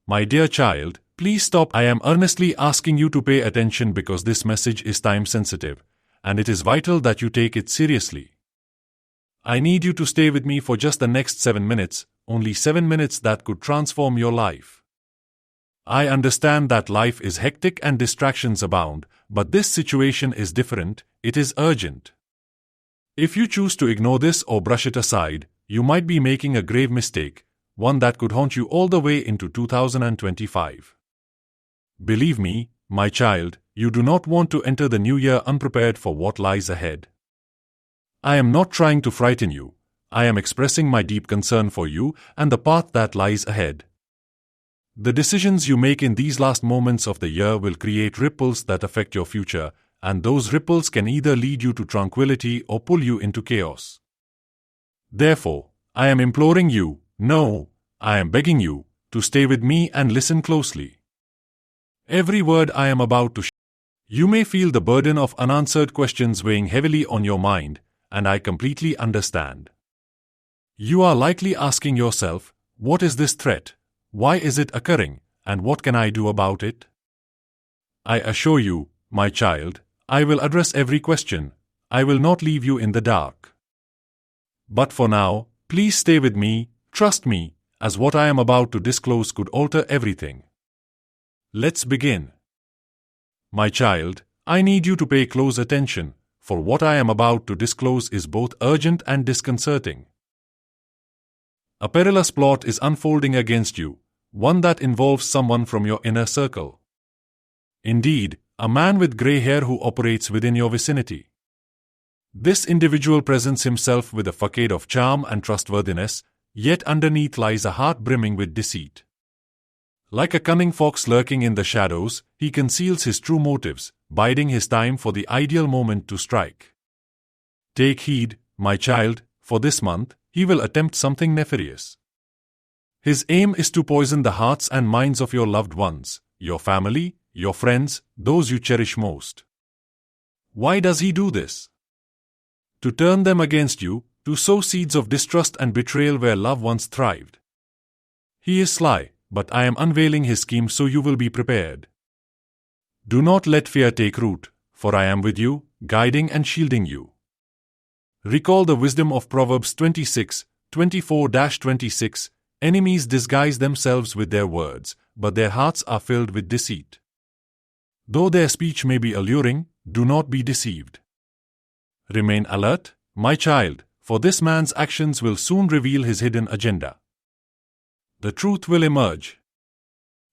My dear child, please stop. I am earnestly asking you to pay attention because this message is time-sensitive, and it is vital that you take it seriously. I need you to stay with me for just the next 7 minutes, only 7 minutes that could transform your life. I understand that life is hectic and distractions abound, but this situation is different, it is urgent. If you choose to ignore this or brush it aside, you might be making a grave mistake, one that could haunt you all the way into 2025. Believe me, my child, you do not want to enter the new year unprepared for what lies ahead. I am not trying to frighten you. I am expressing my deep concern for you and the path that lies ahead. The decisions you make in these last moments of the year will create ripples that affect your future, and those ripples can either lead you to tranquility or pull you into chaos. Therefore, I am imploring you, no, I am begging you, to stay with me and listen closely. Every word I am about to share. You may feel the burden of unanswered questions weighing heavily on your mind, and I completely understand. You are likely asking yourself, what is this threat? Why is it occurring, and what can I do about it? I assure you, my child, I will address every question. I will not leave you in the dark. But for now, please stay with me, trust me, as what I am about to disclose could alter everything. Let's begin. My child, I need you to pay close attention, for what I am about to disclose is both urgent and disconcerting. A perilous plot is unfolding against you, one that involves someone from your inner circle. Indeed, a man with grey hair who operates within your vicinity. This individual presents himself with a facade of charm and trustworthiness, yet underneath lies a heart brimming with deceit. Like a cunning fox lurking in the shadows, he conceals his true motives, biding his time for the ideal moment to strike. Take heed, my child, for this month, he will attempt something nefarious. His aim is to poison the hearts and minds of your loved ones, your family, your friends, those you cherish most. Why does he do this? To turn them against you, to sow seeds of distrust and betrayal where love once thrived. He is sly, but I am unveiling his scheme so you will be prepared. Do not let fear take root, for I am with you, guiding and shielding you. Recall the wisdom of Proverbs 24:26. Enemies disguise themselves with their words, but their hearts are filled with deceit. Though their speech may be alluring, do not be deceived. Remain alert, my child, for this man's actions will soon reveal his hidden agenda. The truth will emerge.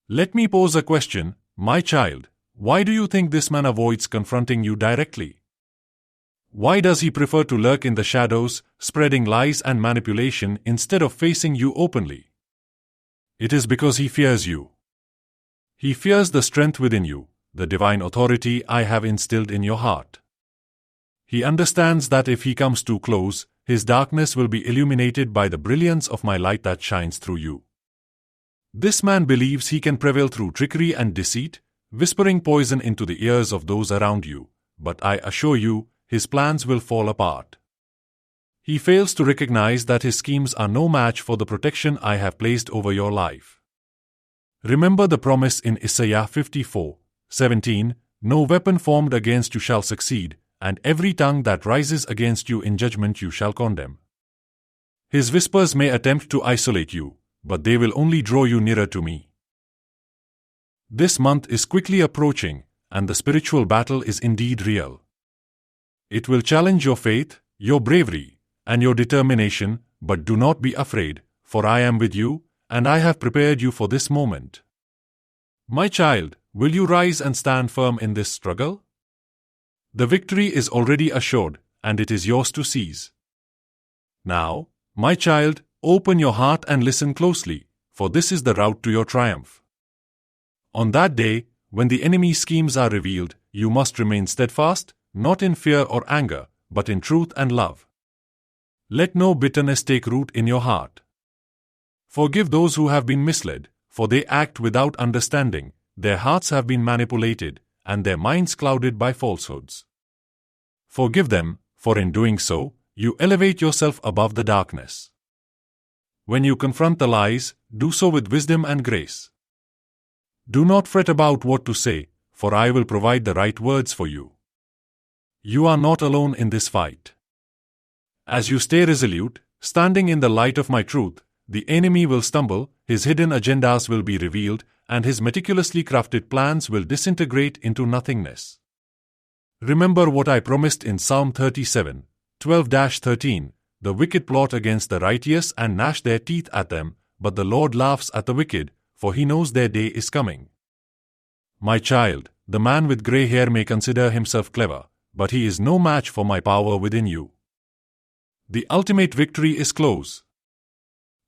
Let me pose a question, my child. Why do you think this man avoids confronting you directly? Why does he prefer to lurk in the shadows, spreading lies and manipulation instead of facing you openly? It is because he fears you. He fears the strength within you, the divine authority I have instilled in your heart. He understands that if he comes too close, his darkness will be illuminated by the brilliance of my light that shines through you. This man believes he can prevail through trickery and deceit, whispering poison into the ears of those around you, but I assure you, his plans will fall apart. He fails to recognize that his schemes are no match for the protection I have placed over your life. Remember the promise in Isaiah 54:17, "No weapon formed against you shall succeed, and every tongue that rises against you in judgment you shall condemn." His whispers may attempt to isolate you, but they will only draw you nearer to me. This month is quickly approaching, and the spiritual battle is indeed real. It will challenge your faith, your bravery, and your determination, but do not be afraid, for I am with you, and I have prepared you for this moment. My child, will you rise and stand firm in this struggle? The victory is already assured, and it is yours to seize. Now, my child, open your heart and listen closely, for this is the route to your triumph. On that day, when the enemy's schemes are revealed, you must remain steadfast, not in fear or anger, but in truth and love. Let no bitterness take root in your heart. Forgive those who have been misled, for they act without understanding, their hearts have been manipulated, and their minds clouded by falsehoods. Forgive them, for in doing so, you elevate yourself above the darkness. When you confront the lies, do so with wisdom and grace. Do not fret about what to say, for I will provide the right words for you. You are not alone in this fight. As you stay resolute, standing in the light of my truth, the enemy will stumble, his hidden agendas will be revealed, and his meticulously crafted plans will disintegrate into nothingness. Remember what I promised in Psalm 37, 12-13, the wicked plot against the righteous and gnash their teeth at them, but the Lord laughs at the wicked, for he knows their day is coming. My child, the man with grey hair may consider himself clever, but he is no match for my power within you. The ultimate victory is close.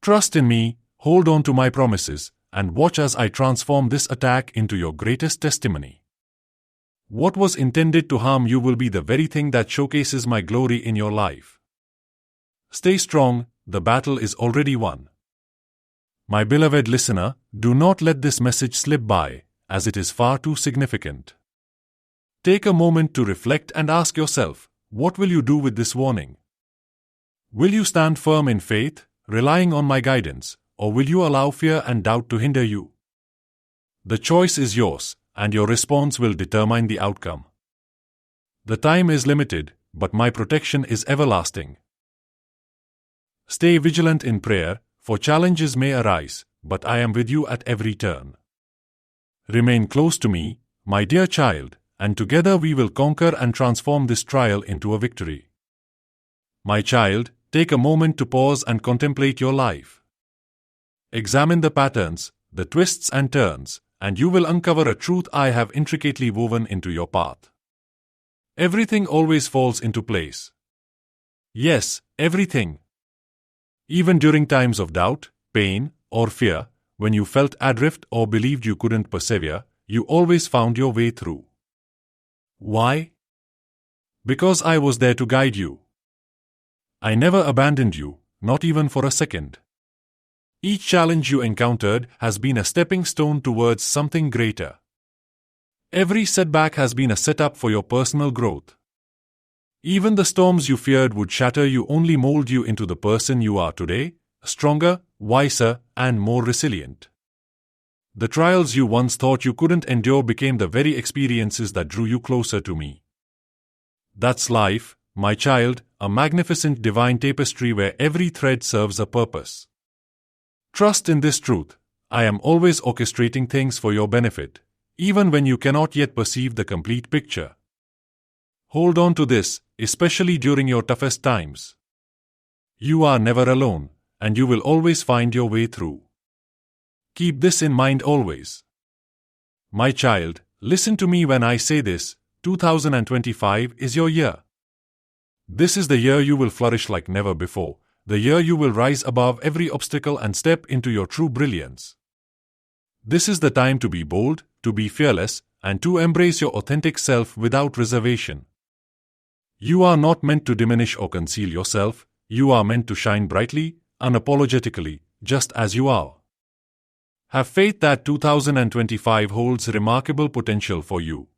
Trust in me, hold on to my promises, and watch as I transform this attack into your greatest testimony. What was intended to harm you will be the very thing that showcases my glory in your life. Stay strong, the battle is already won. My beloved listener, do not let this message slip by, as it is far too significant. Take a moment to reflect and ask yourself, what will you do with this warning? Will you stand firm in faith, relying on my guidance, or will you allow fear and doubt to hinder you? The choice is yours, and your response will determine the outcome. The time is limited, but my protection is everlasting. Stay vigilant in prayer, for challenges may arise, but I am with you at every turn. Remain close to me, my dear child, and together we will conquer and transform this trial into a victory. My child, take a moment to pause and contemplate your life. Examine the patterns, the twists and turns, and you will uncover a truth I have intricately woven into your path. Everything always falls into place. Yes, everything. Even during times of doubt, pain, or fear, when you felt adrift or believed you couldn't persevere, you always found your way through. Why? Because I was there to guide you. I never abandoned you, not even for a second. Each challenge you encountered has been a stepping stone towards something greater. Every setback has been a setup for your personal growth. Even the storms you feared would shatter you only mold you into the person you are today, stronger, wiser, and more resilient. The trials you once thought you couldn't endure became the very experiences that drew you closer to me. That's life, my child, a magnificent divine tapestry where every thread serves a purpose. Trust in this truth. I am always orchestrating things for your benefit, even when you cannot yet perceive the complete picture. Hold on to this, especially during your toughest times. You are never alone, and you will always find your way through. Keep this in mind always. My child, listen to me when I say this, 2025 is your year. This is the year you will flourish like never before, the year you will rise above every obstacle and step into your true brilliance. This is the time to be bold, to be fearless, and to embrace your authentic self without reservation. You are not meant to diminish or conceal yourself, you are meant to shine brightly, unapologetically, just as you are. Have faith that 2025 holds remarkable potential for you.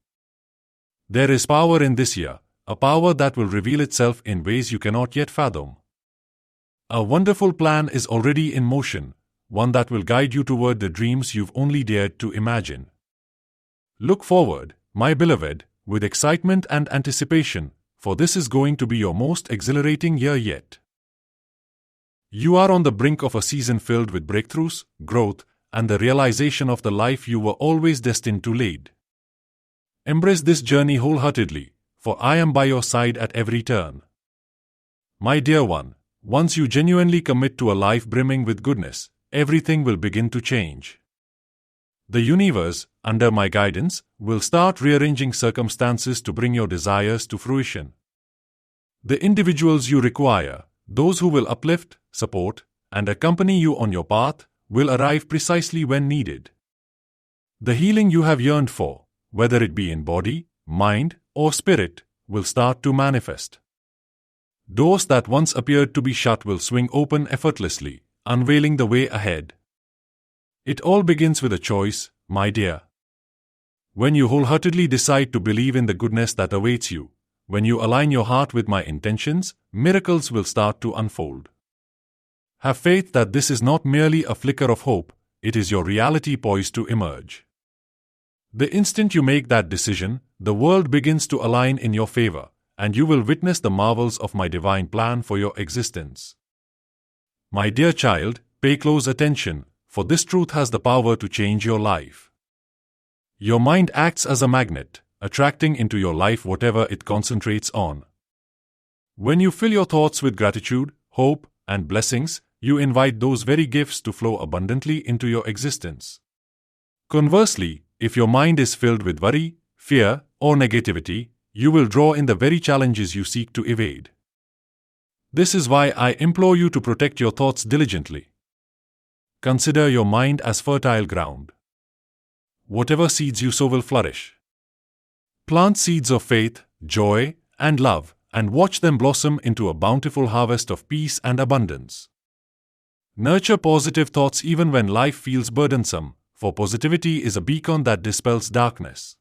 There is power in this year, a power that will reveal itself in ways you cannot yet fathom. A wonderful plan is already in motion, one that will guide you toward the dreams you've only dared to imagine. Look forward, my beloved, with excitement and anticipation, for this is going to be your most exhilarating year yet. You are on the brink of a season filled with breakthroughs, growth, and the realization of the life you were always destined to lead. Embrace this journey wholeheartedly, for I am by your side at every turn. My dear one, once you genuinely commit to a life brimming with goodness, everything will begin to change. The universe, under my guidance, will start rearranging circumstances to bring your desires to fruition. The individuals you require, those who will uplift, support, and accompany you on your path, will arrive precisely when needed. The healing you have yearned for, whether it be in body, mind, or spirit, will start to manifest. Doors that once appeared to be shut will swing open effortlessly, unveiling the way ahead. It all begins with a choice, my dear. When you wholeheartedly decide to believe in the goodness that awaits you, when you align your heart with my intentions, miracles will start to unfold. Have faith that this is not merely a flicker of hope, it is your reality poised to emerge. The instant you make that decision, the world begins to align in your favor, and you will witness the marvels of my divine plan for your existence. My dear child, pay close attention, for this truth has the power to change your life. Your mind acts as a magnet, attracting into your life whatever it concentrates on. When you fill your thoughts with gratitude, hope, and blessings, you invite those very gifts to flow abundantly into your existence. Conversely, if your mind is filled with worry, fear, or negativity, you will draw in the very challenges you seek to evade. This is why I implore you to protect your thoughts diligently. Consider your mind as fertile ground. Whatever seeds you sow will flourish. Plant seeds of faith, joy, and love, and watch them blossom into a bountiful harvest of peace and abundance. Nurture positive thoughts even when life feels burdensome, for positivity is a beacon that dispels darkness.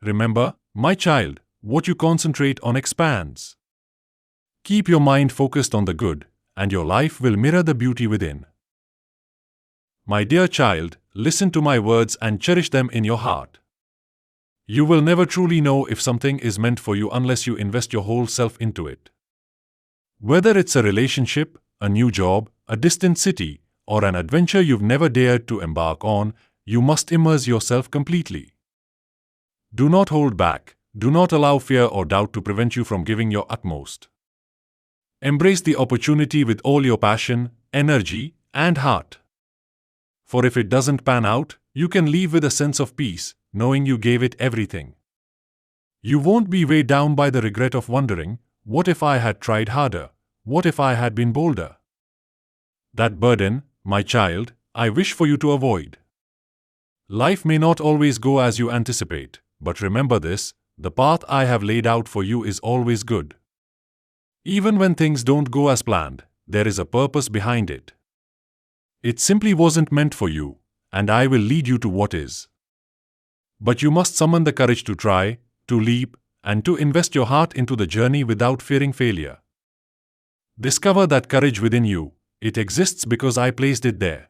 Remember, my child, what you concentrate on expands. Keep your mind focused on the good, and your life will mirror the beauty within. My dear child, listen to my words and cherish them in your heart. You will never truly know if something is meant for you unless you invest your whole self into it. Whether it's a relationship, a new job, a distant city, or an adventure you've never dared to embark on, you must immerse yourself completely. Do not hold back. Do not allow fear or doubt to prevent you from giving your utmost. Embrace the opportunity with all your passion, energy, and heart. For if it doesn't pan out, you can leave with a sense of peace, knowing you gave it everything. You won't be weighed down by the regret of wondering, what if I had tried harder? What if I had been bolder? That burden, my child, I wish for you to avoid. Life may not always go as you anticipate, but remember this, the path I have laid out for you is always good. Even when things don't go as planned, there is a purpose behind it. It simply wasn't meant for you, and I will lead you to what is. But you must summon the courage to try, to leap, and to invest your heart into the journey without fearing failure. Discover that courage within you. It exists because I placed it there.